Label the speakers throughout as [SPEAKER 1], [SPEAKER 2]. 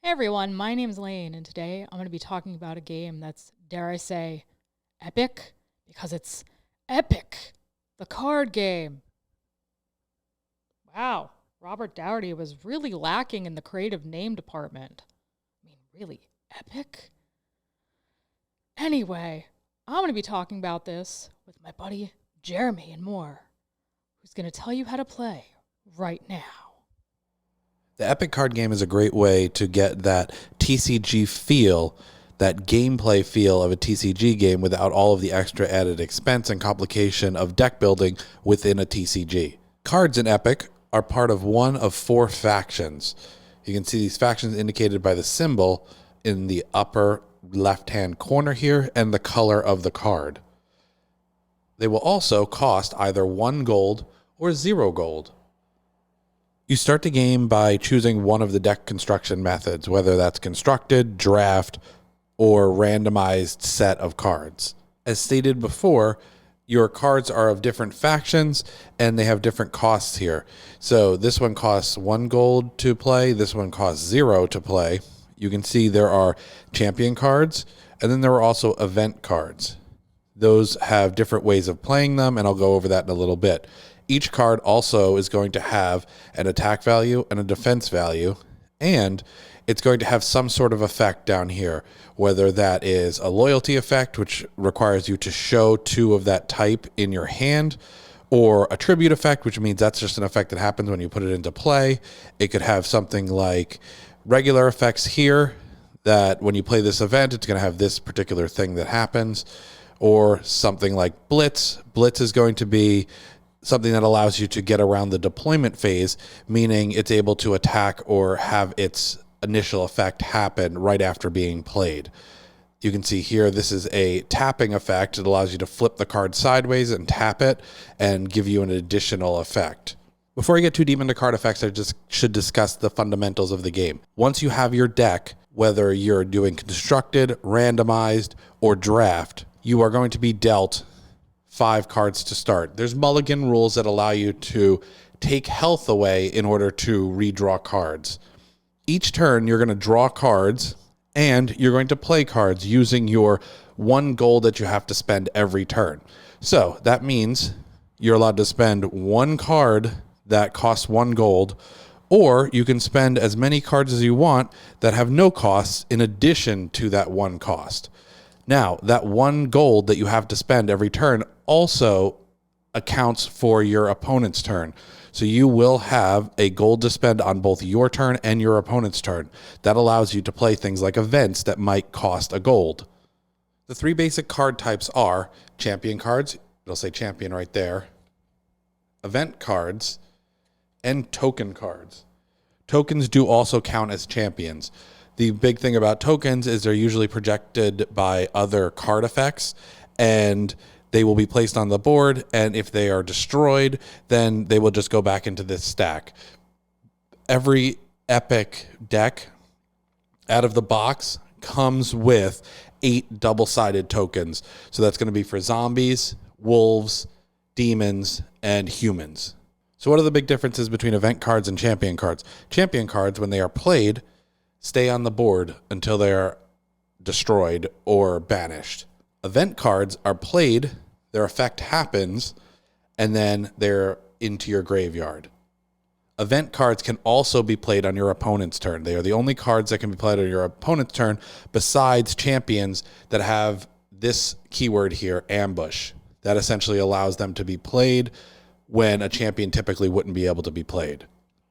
[SPEAKER 1] Hey everyone, my name's Elaine, and today I'm going to be talking about a game that's, dare I say, epic, because it's epic. The card game. Wow, Robert Downey was really lacking in the creative name department. I mean, really epic? Anyway, I'm going to be talking about this with my buddy Jeremy and more, who's going to tell you how to play right now.
[SPEAKER 2] The Epic card game is a great way to get that TCG feel, that gameplay feel of a TCG game without all of the extra added expense and complication of deck building within a TCG. Cards in Epic are part of one of four factions. You can see these factions indicated by the symbol in the upper left-hand corner here and the color of the card. They will also cost either 1 gold or 0 gold. You start the game by choosing one of the deck construction methods, whether that's constructed, draft, or randomized set of cards. As stated before, your cards are of different factions and they have different costs here. So this one costs 1 gold to play, this one costs 0 to play. You can see there are champion cards, and then there are also event cards. Those have different ways of playing them, and I'll go over that in a little bit. Each card also is going to have an attack value and a defense value, and it's going to have some sort of effect down here, whether that is a loyalty effect, which requires you to show 2 of that type in your hand, or a tribute effect, which means that's just an effect that happens when you put it into play. It could have something like regular effects here, that when you play this event, it's going to have this particular thing that happens, or something like Blitz. Blitz is going to be something that allows you to get around the deployment phase, meaning it's able to attack or have its initial effect happen right after being played. You can see here, this is a tapping effect. It allows you to flip the card sideways and tap it and give you an additional effect. Before I get too deep into card effects, I just should discuss the fundamentals of the game. Once you have your deck, whether you're doing constructed, randomized, or draft, you are going to be dealt 5 cards to start. There's mulligan rules that allow you to take health away in order to redraw cards. Each turn, you're going to draw cards, and you're going to play cards using your 1 gold that you have to spend every turn. So that means you're allowed to spend 1 card that costs 1 gold, or you can spend as many cards as you want that have no costs in addition to that 1 cost. Now, that 1 gold that you have to spend every turn also accounts for your opponent's turn. So you will have a gold to spend on both your turn and your opponent's turn. That allows you to play things like events that might cost a gold. The 3 basic card types are champion cards, it'll say champion right there, event cards, and token cards. Tokens do also count as champions. The big thing about tokens is they're usually projected by other card effects, and they will be placed on the board, and if they are destroyed, then they will just go back into this stack. Every Epic deck out of the box comes with 8 double-sided tokens. So that's going to be for zombies, wolves, demons, and humans. So what are the big differences between event cards and champion cards? Champion cards, when they are played, stay on the board until they are destroyed or banished. Event cards are played, their effect happens, and then they're into your graveyard. Event cards can also be played on your opponent's turn. They are the only cards that can be played on your opponent's turn besides champions that have this keyword here, ambush. That essentially allows them to be played when a champion typically wouldn't be able to be played.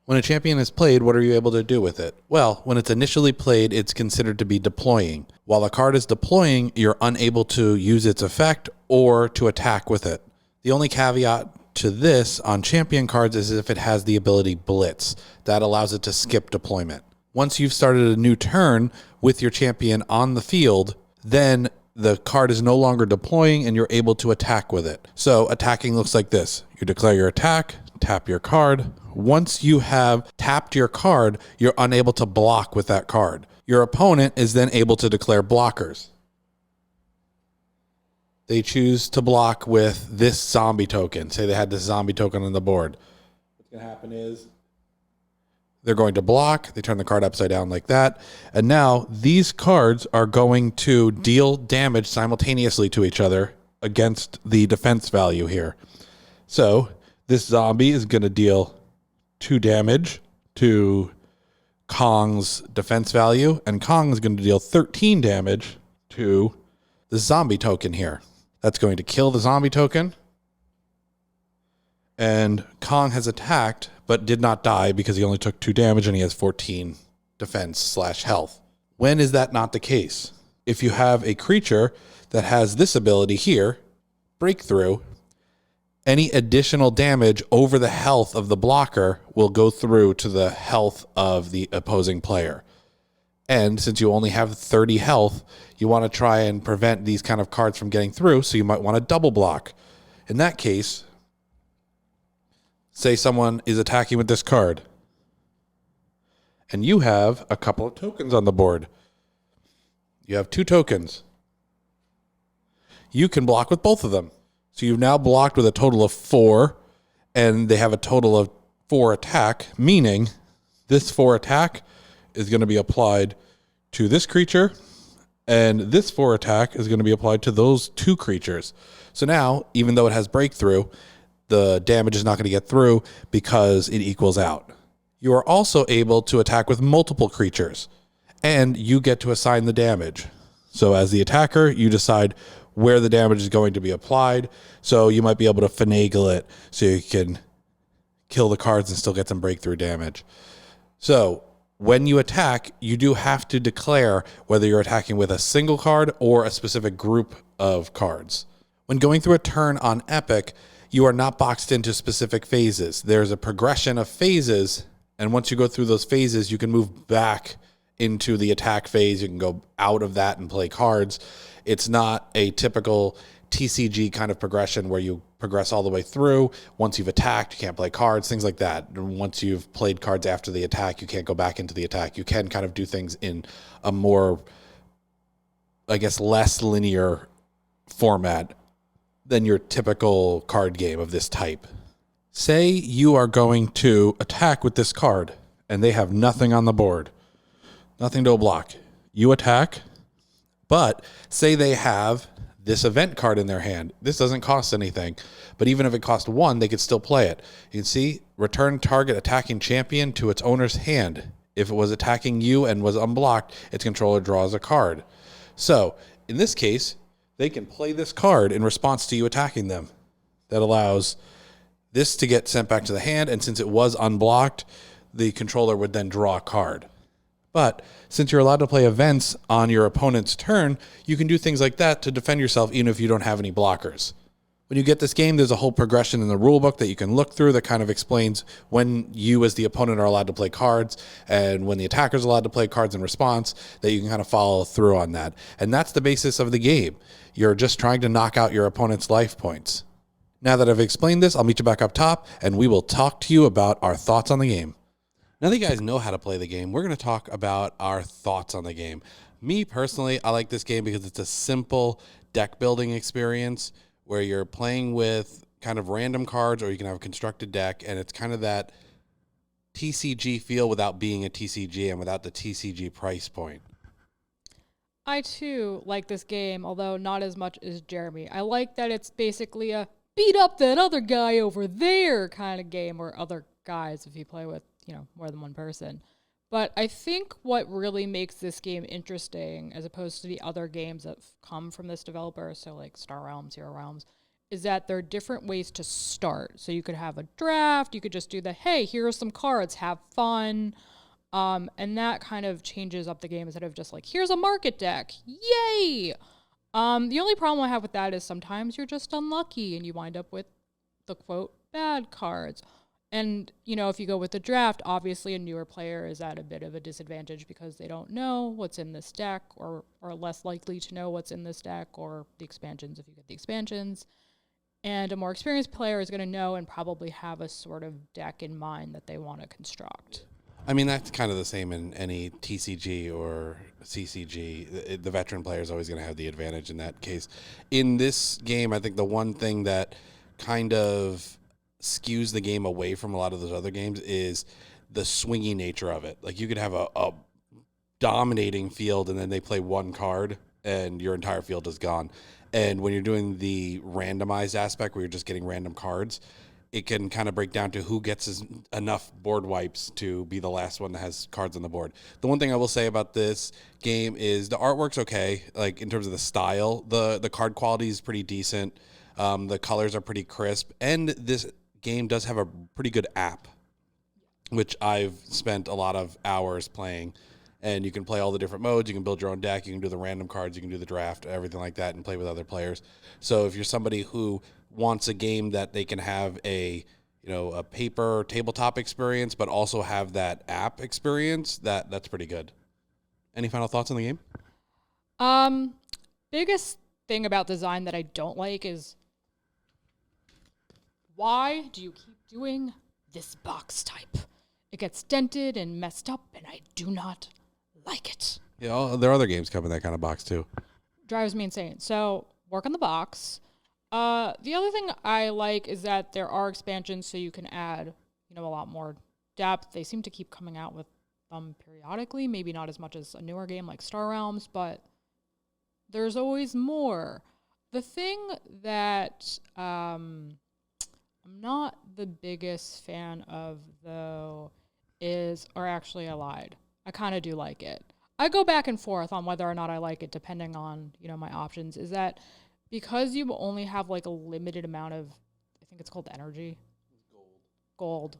[SPEAKER 2] When a champion is played, what are you able to do with it? Well, when it's initially played, it's considered to be deploying. While a card is deploying, you're unable to use its effect or to attack with it. The only caveat to this on champion cards is if it has the ability Blitz. That allows it to skip deployment. Once you've started a new turn with your champion on the field, then the card is no longer deploying and you're able to attack with it. So attacking looks like this. You declare your attack, tap your card. Once you have tapped your card, you're unable to block with that card. Your opponent is then able to declare blockers. They choose to block with this zombie token. Say they had this zombie token on the board. What's going to happen is They're going to block. They turn the card upside down like that. And now these cards are going to deal damage simultaneously to each other against the defense value here. So this zombie is going to deal 2 damage to Kong's defense value, and Kong is going to deal 13 damage to the zombie token here. That's going to kill the zombie token. And Kong has attacked, but did not die because he only took 2 damage and he has 14 defense/health. When is that not the case? If you have a creature that has this ability here, Breakthrough, any additional damage over the health of the blocker will go through to the health of the opposing player. And since you only have 30 health, you want to try and prevent these kind of cards from getting through, so you might want to double block. In that case, say someone is attacking with this card, and you have a couple of tokens on the board. You have 2 tokens. You can block with both of them. So you've now blocked with a total of 4, and they have a total of 4 attack, meaning this 4 attack is going to be applied to this creature, and this 4 attack is going to be applied to those 2 creatures. So now, even though it has Breakthrough, the damage is not going to get through because it equals out. You are also able to attack with multiple creatures, and you get to assign the damage. So as the attacker, you decide where the damage is going to be applied. So you might be able to finagle it so you can kill the cards and still get some breakthrough damage. So when you attack, you do have to declare whether you're attacking with a single card or a specific group of cards. When going through a turn on Epic, you are not boxed into specific phases. There's a progression of phases, and once you go through those phases, you can move back into the attack phase. You can go out of that and play cards. It's not a typical TCG kind of progression where you progress all the way through. Once you've attacked, you can't play cards, things like that. And once you've played cards after the attack, you can't go back into the attack. You can kind of do things in a more, I guess, less linear format than your typical card game of this type. Say you are going to attack with this card, and they have nothing on the board. Nothing to block. You attack, but say they have this event card in their hand. This doesn't cost anything, but even if it cost 1, they could still play it. You can see, return target attacking champion to its owner's hand. If it was attacking you and was unblocked, its controller draws a card. So, in this case, they can play this card in response to you attacking them. That allows this to get sent back to the hand, and since it was unblocked, the controller would then draw a card. But since you're allowed to play events on your opponent's turn, you can do things like that to defend yourself even if you don't have any blockers. When you get this game, there's a whole progression in the rulebook that you can look through that kind of explains when you as the opponent are allowed to play cards and when the attacker's allowed to play cards in response, that you can kind of follow through on that. And that's the basis of the game. You're just trying to knock out your opponent's life points. Now that I've explained this, I'll meet you back up top and we will talk to you about our thoughts on the game. Now that you guys know how to play the game, we're going to talk about our thoughts on the game. Me personally, I like this game because it's a simple deck building experience where you're playing with kind of random cards, or you can have a constructed deck, and it's kind of that TCG feel without being a TCG and without the TCG price point.
[SPEAKER 1] I too like this game, although not as much as Jeremy. I like that it's basically a beat up that other guy over there kind of game, or other guys if you play with, more than one person. But I think what really makes this game interesting, as opposed to the other games that come from this developer, so like Star Realms, Hero Realms, is that there are different ways to start. So you could have a draft, you could just do hey, here are some cards, have fun. And that kind of changes up the game instead of just here's a market deck, yay! The only problem I have with that is sometimes you're just unlucky and you wind up with the quote bad cards. And, if you go with the draft, obviously a newer player is at a bit of a disadvantage because they don't know what's in this deck, or are less likely to know what's in this deck, or the expansions if you get the expansions. And a more experienced player is going to know and probably have a sort of deck in mind that they want to construct.
[SPEAKER 2] I mean, that's kind of the same in any TCG or CCG. The veteran player is always going to have the advantage in that case. In this game, I think the one thing that kind of skews the game away from a lot of those other games is the swingy nature of it. Like you could have a dominating field and then they play one card and your entire field is gone. And when you're doing the randomized aspect where you're just getting random cards, it can kind of break down to who gets enough board wipes to be the last one that has cards on the board. The one thing I will say about this game is the artwork's okay. Like in terms of the style, the card quality is pretty decent. The colors are pretty crisp, and this game does have a pretty good app, which I've spent a lot of hours playing. And you can play all the different modes. You can build your own deck. You can do the random cards. You can do the draft, everything like that, and play with other players. So if you're somebody who wants a game that they can have a paper tabletop experience, but also have that app experience, that's pretty good. Any final thoughts on the game?
[SPEAKER 1] Biggest thing about design that I don't like is, why do you keep doing this box type? It gets dented and messed up, and I do not like it.
[SPEAKER 2] Yeah, there are other games coming in that kind of box too.
[SPEAKER 1] Drives me insane. So work on the box. The other thing I like is that there are expansions, so you can add, a lot more depth. They seem to keep coming out with them periodically. Maybe not as much as a newer game like Star Realms, but there's always more. The thing that I'm not the biggest fan of, though, or actually I lied. I kind of do like it. I go back and forth on whether or not I like it depending on, my options, is that because you only have like a limited amount of, I think it's called energy. Gold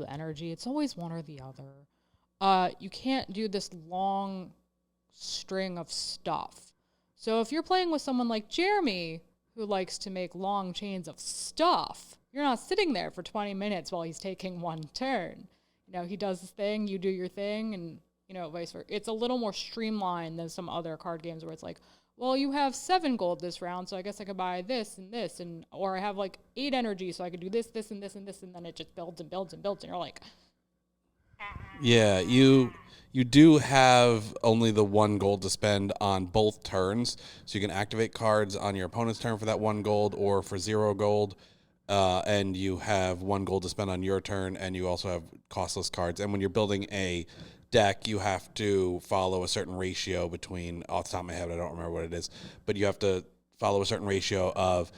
[SPEAKER 1] energy. It's always one or the other. You can't do this long string of stuff. So if you're playing with someone like Jeremy, who likes to make long chains of stuff, you're not sitting there for 20 minutes while he's taking one turn. He does his thing, you do your thing, and, vice versa. It's a little more streamlined than some other card games where it's like, well, you have 7 gold this round, so I guess I could buy this and this, or I have like 8 energy, so I could do this, this, and this, and this, and then it just builds and builds and builds, and you're like,
[SPEAKER 2] yeah, you do have only the 1 gold to spend on both turns, so you can activate cards on your opponent's turn for that 1 gold or for 0 gold. And you have 1 gold to spend on your turn, and you also have costless cards. And when you're building a deck, you have to follow a certain ratio between, off the top of my head, I don't remember what it is, but you have to follow a certain ratio of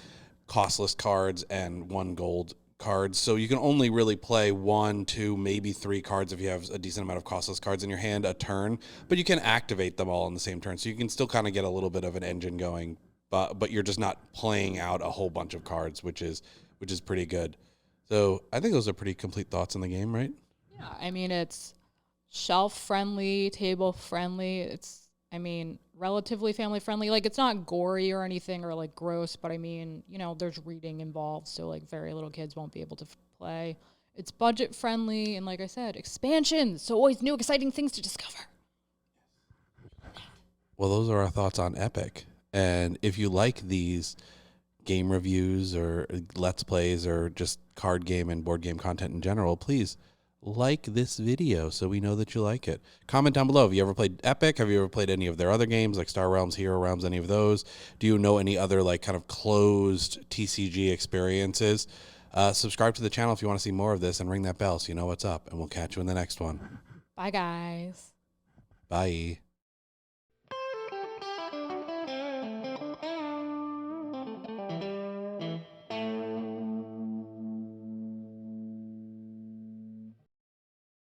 [SPEAKER 2] costless cards and 1 gold cards. So you can only really play 1, 2, maybe 3 cards if you have a decent amount of costless cards in your hand a turn, but you can activate them all in the same turn. So you can still kind of get a little bit of an engine going, but you're just not playing out a whole bunch of cards, which is pretty good. So I think those are pretty complete thoughts on the game, right?
[SPEAKER 1] Yeah, I mean, it's shelf-friendly, table-friendly. It's, relatively family-friendly. Like, it's not gory or anything or, like, gross, but, there's reading involved, so, like, very little kids won't be able to play. It's budget-friendly, and like I said, expansions, so always new, exciting things to discover.
[SPEAKER 2] Well, those are our thoughts on Epic. And if you like these game reviews or let's plays or just card game and board game content in general, please like this video so we know that you like it. Comment down below. Have you ever played Epic? Have you ever played any of their other games like Star Realms, Hero Realms, any of those? Do you know any other like kind of closed TCG experiences? Subscribe to the channel if you want to see more of this, and ring that bell so you know what's up, and we'll catch you in the next one.
[SPEAKER 1] Bye, guys.
[SPEAKER 2] Bye.